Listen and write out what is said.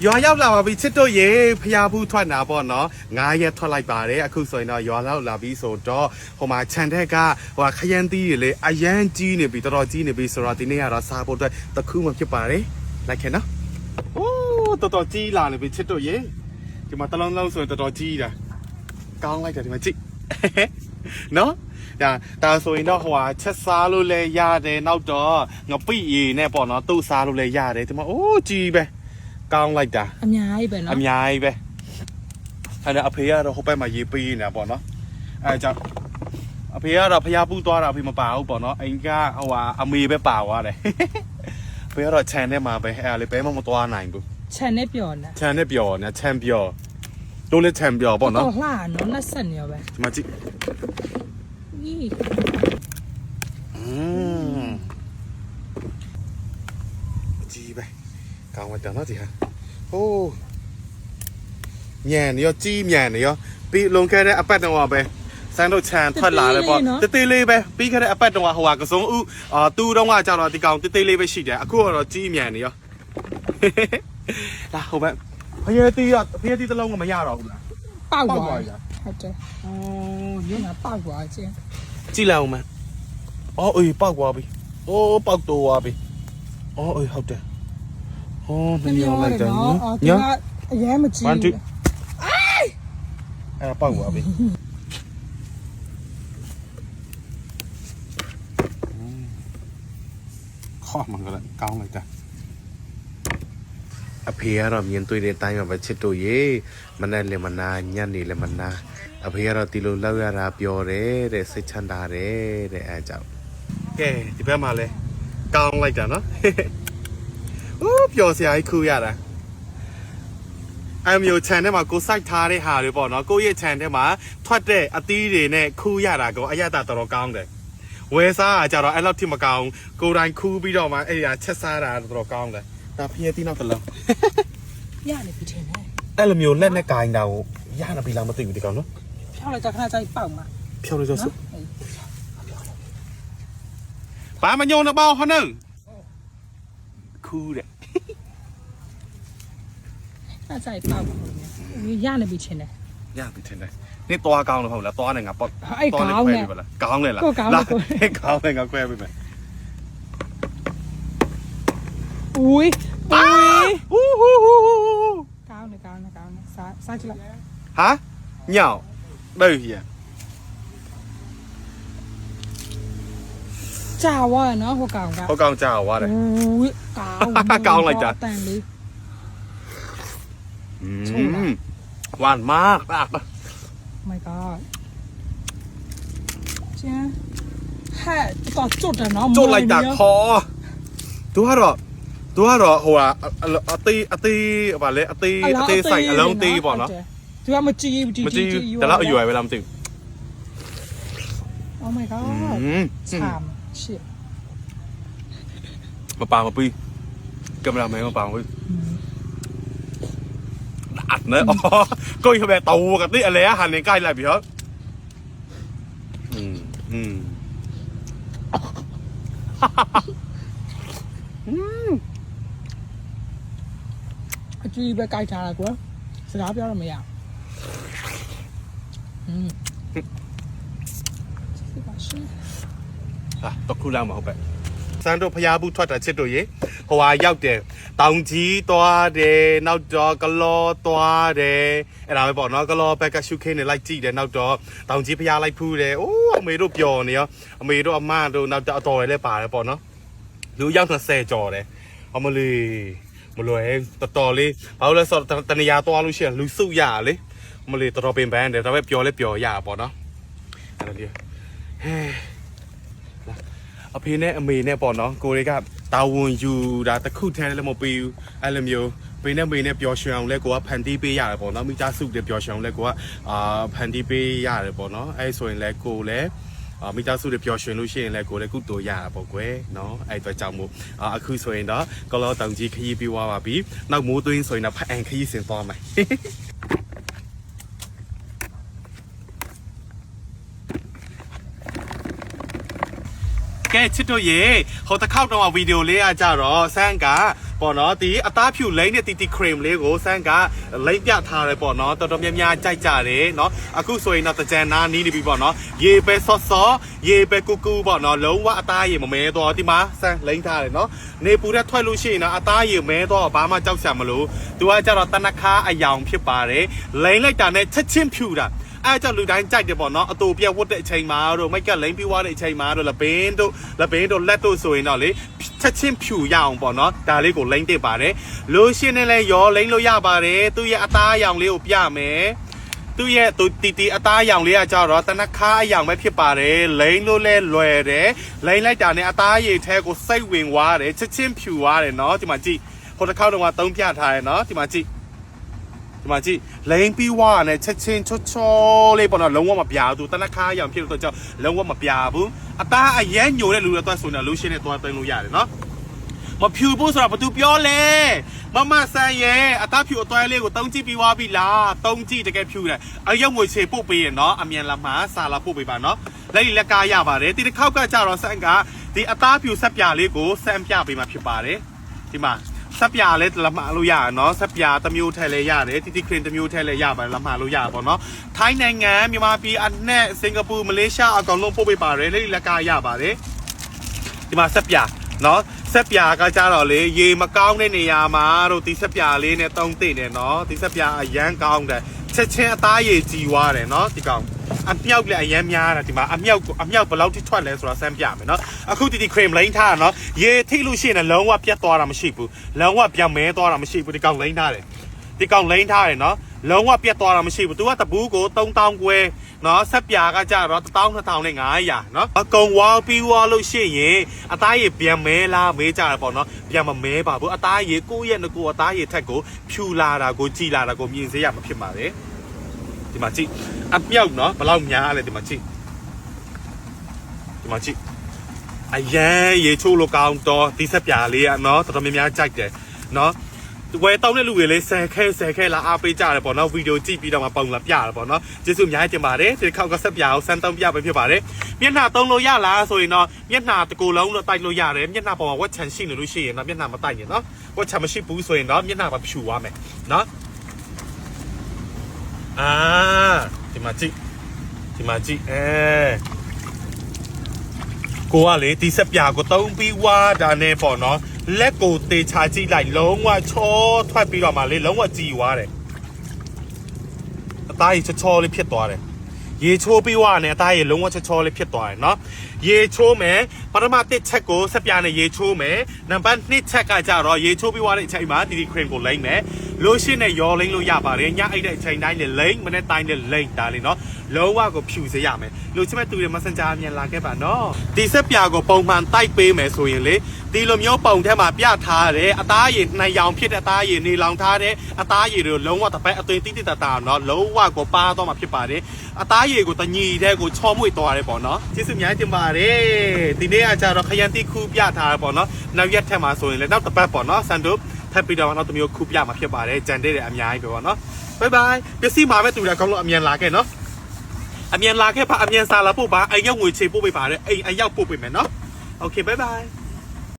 ရွာရောက်လာပါပြီချစ်တို့ရေဖျားဘူးထွက်နာပေါ့နော်9ရက်ထွက်လိုက်ပါတယ်အခုဆိုရင်တော့ရွာရောက်လာပြီဆိုတော့ဟိုမှာခြံထက်ကဟိုခရမ်းသီးတွေလေအရန်ကြီးနေပြီတော်တော်ကြီးနေပြီဆိုတော့ဒီနေ့ကတော့စားဖို့အတွက်တခုမှဖြစ်ပါတယ်လိုက်ခဲ့နော်အိုးတော်တော်ကြီးလာနေပြီချစ်တို့ရေဒီမှာတလုံးလုံးဆိုရင်တော်တော်ကြီးတာကောင်းလိုက်တယ်ဒီမှာကြည့်နော်ဒါဆိုရင်တော့ဟိုဟာချက်စားလို့လည်းရတယ်နောက်တော့ငပိရီနဲ့ပေါ့နော်သူ့စားလို့လည်းရတယ်ဒီမှာအိုးကြီးပဲကောင်းလိုက်တာအများကြီးပဲနော်အများကြီးပဲအဲ့ဒါအဖေကတော့ဟိုဘက်မှာရေးပေးနေတာပေါ့နော်အဲကြောင့်အဖေကတော့ဖျားပူးသွားတာအဖေမပါဘူးပေါ့နော်အိမ်ကဟိုဟာအမေပဲပါသွားတယ်အဖေကတော့ခြံထဲမှာပဲအဲ့ဒါလေးဘဲမသွားနိုင်ဘူးခြံနဲ့ပျော်နေခြံနဲ့ပျော်နေခြံပျော်တို့လည်းခြံပျော်ပေါ့နော်ဟောလှနော်လက်ဆက်နေရောပဲဒီမှာကြည့်ကြီးပဲကောင်းတယ်နော်ဒီဟာဟိုးညံနေရောကြီးညံနေရောပြီးလုံခဲ့တဲ့အပတ်တော့ပဲစမ်းတို့ခြံထွက်လာတယ်ပေါ့တေးသေးလေးပဲပြီးခဲ့တဲ့အပတ်တော့ဟိုဟာကစုံဥတူတော့ကကြတော့ဒီကောင်တေးသေးလေးပဲရှိတယ်အခုကတော့ကြီးညံနေရောလာဟိုဘက်ဖျားတီးတလုံးကမရတော့ဘူးလားပေါက်သွားပြီဟုတ်တယ်ညနာပေါက်သွားချင်းကြည့်လိုက်အောင်မအော်အေးပေါက်သွားပြီအိုးပေါက်တော့သွားပြီအော်အေးဟုတ်တယ်ဟောမပြောလိုက်တယ်ညအရင်မကြည့်ဘူးအဲ့ပေါက်သွားပြီခေါ်မှကလည်းကောင်းလိုက်တာအဖေကတော့မြင်တွေ့တဲ့အတိုင်းပဲချစ်တို့ရေမနဲ့လည်းမနာညနေလည်းမနာအဖေကတော့ဒီလိုလောက်ရတာပျော်တယ်တဲ့စိတ်ချမ်းသာတယ်တဲ့အဲကြောင့်ကဲဒီဘက်မှာလဲကောင်းလိုက်တာနော်ဦးပျော်စရာကြီးခူးရတာအမျိုးခြံထဲမှာကိုစိုက်ထားတဲ့ဟာတွေပေါ့နော်ကိုရဲ့ခြံထဲမှာထွက်တဲ့အသီးတွေနဲ့ခူးရတာကိုအရသာတော်တော်ကောင်းတယ်ဝယ်စားကြတော့အဲ့လောက်ထိမကောင်းကိုတိုင်းခူးပြီးတော့မှအဲ့ဒါချက်စားတာတော်တော်ကောင်းတယ်ဒါဖျက်တီးနောက်တစ်လုံးရနေပြီထင်တယ်အဲ့လိုမျိုးလက်နဲ့ကိုင်းတာကိုရနေပြီလားမသိဘူးဒီကောင်နော်ဖြောက်လိုက်ကြခဏကြိုက်ပေါက်မှာဖြောက်လိုက်ကြစို့ဘာမညုံတော့ဟောနုခူးတဲ့အဲ့ကြိုက်ပေါက်ရနေပြီထင်တယ်ရပြီထင်တယ်နေ့သွားကောင်းလို့ဟုတ်လားသွားနေငါပေါ့အဲ့ကောင်းနေပါလားကောင်းလေလားကောင်းလေငါခွဲပေးမယ်อุ้ยကောင်းနေစားကြည့်လိုက်ဟာညောင်對呀ကြာဝါနော်ဟိုကောင်ကဟိုကောင်ကြာဝါတယ်ဦးကောင်းလိုက်တာတန်လေးหวานมากอ่ะ my god ကျန်ဟဲ့တော့จุดတယ်နော်จุดလိုက်တာခေါ်သူကတော့ဟိုအသေးဘာလဲအသေးဆိုင်အလုံးသေးပေါ့နော်သူကမကြည့်ဘူးဒီဒါတော့အရွယ်ပဲလားမသိဘူး oh my god ဆမ်ရှစ်မပါမပြီးကင်မရာမန်မပါဘူးอัดเนอะก็ยังแบบตูกับที่อะไรหันในใกล้ไรพี่ครับအကြည့်ပဲကြိုက်ထားတာကွာစကားပြောရမရတော့ခုလာမှာဟုတ်ပဲစမ်းတို့ဖျားဘူးထွက်တာချစ်တို့ရေဟိုဟာရောက်တယ်တောင်ကြီးသွားတယ်နောက်တော့ကလောသွားတယ်အဲ့ဒါပဲပေါ့နော်ကလောဘက်ကရှုခင်းနေလိုက်ကြည့်တယ်နောက်တော့တောင်ကြီးဖျားလိုက်ဖူးတယ်အိုးအမေတို့ပျော်နေရောအမေတို့အမတို့နောက်တော့အတော်လည်းပါတယ်ပေါ့နော်လူရောက်20ကျော်တယ်အမလီမလွယ်တော်လေးဘာလို့လဲဆိုတော့တနေရာသွားလို့ရှိရင်လူစုရလေအမလီတော်ပင်ပန်းတယ်ဒါပဲပျော်လဲပျော်ရပေါ့နော်အဲ့ဒါလေးဟဲအဖေနဲ့အမေနဲ့ပေါ့နော်ကိုတွေကတာဝန်ယူတာတခုထဲလည်းမပေးဘူးအဲ့လိုမျိုးဖေနဲ့မေနဲ့ပျော်ရွှင်အောင်လဲကိုကဖန်တီးပေးရတယ်ပေါ့နော်မိသားစုတွေပျော်ရွှင်အောင်လဲကိုကဖန်တီးပေးရတယ်ပေါ့နော်အဲ့ဆိုရင်လဲကိုလည်းမိသားစုတွေပျော်ရွှင်လို့ရှိရင်လဲကိုလည်းကုသိုလ်ရတာပေါ့ကွယ်နော်အဲ့တော့ကြောင့်မို့အခုဆိုရင်တော့ကလောတောင်ကြီးခရီးပြီးသွားပါပြီနောက်မိုးသွင်းဆိုရင်တော့ဖအန်ခရီးစင်သွားမယ်ကဲချစ်တို့ရေဟိုတစ်ခေါက်တော့ဗီဒီယိုလေးကကြတော့ဆန်းက ပေါ့နော်ဒီအသားဖြူလိမ့်နဲ့တီခရင်လေးကိုစမ်းကလိမ့်ပြထားတယ်ပေါ့နော်တော်တော်များများကြိုက်ကြတယ်နော်အခုဆိုရင်တော့တကြံနာနီးနေပြီပေါ့နော်ရေပဲဆော့ဆော့ရေပဲကူကူပေါ့နော်လုံးဝအသားရေမမဲတော့ဒီမှာစမ်းလိမ့်ထားတယ်နော်နေပူတဲ့ထွက်လို့ရှိရင်တော့အသားရေမဲတော့ဘာမှကြောက်စရာမလိုသူကကြတော့တနခါအယောင်ဖြစ်ပါတယ်လိမ့်လိုက်တာနဲ့ချက်ချင်းဖြူတာအဲ့ကြောင့်လူတိုင်းကြိုက်တယ်ပေါ့နော်အတူပြက်ဝတ်တဲ့အချိန်မှာတို့မိတ်ကလိမ့်ပြီးွားတဲ့အချိန်မှာတို့လပင်းတို့လက်တို့ဆိုရင်တော့လေချက်ချင်းဖြူရအောင်ပေါ့နော်ဒါလေးကိုလိမ့်တင်ပါတယ်လိုရှင်းနဲ့လဲရောလိမ့်လို့ရပါတယ်သူ့ရဲ့အသားအယောင်လေးကိုပြမယ်သူ့ရဲ့တီအသားအယောင်လေးကကြတော့တနခါအယောင်ပဲဖြစ်ပါတယ်လိမ့်လို့လဲလွယ်တယ်လိမ့်လိုက်တာနဲ့အသားရည်ထဲကိုစိတ်ဝင်သွားတယ်ချက်ချင်းဖြူသွားတယ်နော်ဒီမှာကြည့်ဟိုတစ်ခေါက်တော့သုံးပြထားတယ်နော်ဒီမှာကြည့်လိန်ပြီးွားနဲ့ချက်ချင်းချောလေးပေါ့နော်လုံးဝမပြဘူးတနခါရောင်ဖြစ်လို့တော့ကြောင့်လုံးဝမပြဘူးအသားအရန်ညိုတဲ့လူတွေတော့ဆိုနေလို့ရှင်းနေတော့တင်လို့ရတယ်နော်မဖြူဖို့ဆိုတော့ဘာသူပြောလဲမမဆန်ရဲ့အသားဖြူအသွဲလေးကိုတုံးကြည့်ပြီးွားပြီလားတုံးကြည့်တကယ်ဖြူတယ်အရုပ်ငွေချေပို့ပေးရနော်အမြန်လာမှာစာလာပို့ပေးပါနော်လက်ကားရပါတယ်ဒီတစ်ခေါက်ကကြတော့ဆန်ကဒီအသားဖြူဆက်ပြလေးကိုစမ်းပြပေးမှာဖြစ်ပါတယ်ဒီမှာစပ်ပြာလဲလမလို့ရနော်စပ်ပြာတစ်မျိုးထည့်လဲရတယ်တီခရင်တစ်မျိုးထည့်လဲရပါတယ်လမလို့ရပါပေါ့နော်ထိုင်းနိုင်ငံမြန်မာပြည်အနှက်စင်ကာပူမလေးရှားအကောင်လုံးပို့ပေးပါတယ်လက်ကားရပါတယ်ဒီမှာစပ်ပြာနော်စက်ပြာကကြတော့လေရေမကောင်းတဲ့နေရာမှာတို့ဒီစက်ပြာလေးနဲ့တုံးသိတယ်နော်ဒီစက်ပြာအရန်ကောင်းတယ်ချက်ချင်းအသားရည်ကြီးွားတယ်နော်ဒီကောင်အမြောက်လည်းအရန်များတာဒီမှာအမြောက်ဘယ်လောက်ထိထွက်လဲဆိုတာစမ်းပြမယ်နော်အခုဒီခရင်လိမ့်ထားတာနော်ရေထိလို့ရှိရင်လုံးဝပြတ်သွားတာမရှိဘူးလုံးဝပြောင်းမဲသွားတာမရှိဘူးဒီကောင်လိမ့်ထားတယ်နော်လုံးဝပြတ်သွားတာမရှိဘူး तू ကတပူးကို3000ကျွဲနော်ဆက်ပြာကကြတော့12500နော်အကုန်ဝါပြီးွားလို့ရှိရင်အသားရည်ပြန်မဲလားမဲကြတယ်ပေါ့နော်ပြန်မမဲပါဘူးအသားရည်ကိုယ့်ရဲ့ငကိုအသားရည်ထက်ကိုဖြူလာတာကိုကြည်လာတာကိုမြင်စေရမှာဖြစ်ပါတယ်ဒီမှာကြည့်အမြောက်နော်ဘယ်လောက်များလဲဒီမှာကြည့်အရန်ရေချိုးလို့ကောင်းတော့ဒီဆက်ပြာလေးကနော်တော်တော်များများကြိုက်တယ်နော်ဝယ်တောင်းတဲ့လူတွေလေးဆယ်ခဲလာအားပေးကြတယ်ပေါ့နော်ဗီဒီယိုကြည့်ပြီးတော့မှပုံလာပြတယ်ပေါ့နော်ကျေးဇူးအများကြီးတင်ပါတယ်ဒီခေါက်ကဆက်ပြာကိုစမ်းသုံးပြပေးဖြစ်ပါတယ်မျက်နှာသုံးလို့ရလားဆိုရင်တော့မျက်နှာတစ်ကိုယ်လုံးတော့တိုက်လို့ရတယ်မျက်နှာပေါ်မှာဝက်ချန်ရှိနေလို့ရှိရင်တော့မျက်နှာမတိုက်ရင်နော်ဝက်ချန်မရှိဘူးဆိုရင်တော့မျက်နှာမှာဖြူသွားမယ်နော်ဒီမှာကြည့်ကိုကလေဒီဆက်ပြာကိုတုံးပြီးွားတာနဲ့ပေါ့နော်လက်ကိုတေချာကြည့်လိုက်လုံးဝချောထွက်ပြီးတော့မှလေလုံးဝကြည်ွားတယ်အသားကြီးချောလေးဖြစ်သွားတယ်ရေချိုးပြီးွားနဲ့အသားကြီးလုံးဝချောလေးဖြစ်သွားတယ်နော်ရေချိုးမယ်ပထမတစ်ချက်ကိုဆက်ပြာနဲ့ရေချိုးမယ်နံပါတ်2ချက်ကကြတော့ရေချိုးပြီးွားတဲ့အချိန်မှာဒီခရင်ကိုလိမ့်မယ်လို့ရှင်းနဲ့ရောလိမ့်လို့ရပါတယ်ညအိတ်တဲ့အချိန်တိုင်းလေလိမ့်မနေ့တိုင်းလေလိမ့်ဒါလေးနော်လုံးဝကိုဖြူစေရမယ်လို့ချင်မဲ့သူတွေ Messenger အမြန်လာခဲ့ပါနော်ဒီဆက်ပြာကိုပုံမှန်တိုက်ပေးမယ်ဆိုရင်လေဒီလိုမျိုးပုံထဲမှာပြထားတဲ့အသားရည်နှစ်ရောင်ဖြစ်တဲ့အသားရည်နေလောင်ထားတဲ့အသားရည်တွေလုံးဝတစ်ပတ်အသွင်တိတိတတ်တာနော်လုံးဝကိုပါတော့မှာဖြစ်ပါတယ်အသားရည်ကိုတညီတဲ့ကိုချောမွေ့သွားတယ်ပေါ့နော်ကျေးဇူးများတင်ပါတယ်ဒီနေ့ကကြတော့ခရမ်းတိခုပြထားတယ်ပေါ့နော်နောက်ရက်ထက်မှာဆိုရင်လည်းနောက်တစ်ပတ်ပေါ့နော်ဆန်တို့ထပ်ပြီးတော့နောက်တစ်မျိုးခုပြမှာဖြစ်ပါတယ်ကြံတဲ့တဲ့အများကြီးပဲပေါ့နော်ဘိုင်ဘိုင်ပစ္စည်းမှာပဲတူတာကောင်းလို့အမြန်လာခဲ့နော်အမြန်လာခဲ့ပါအမြန်စာလာပို့ပါအရောက်ငွေချေပို့ပေးပါတယ်အိမ်အရောက်ပို့ပေးမယ်နော်โอเคဘိုင်ဘိုင်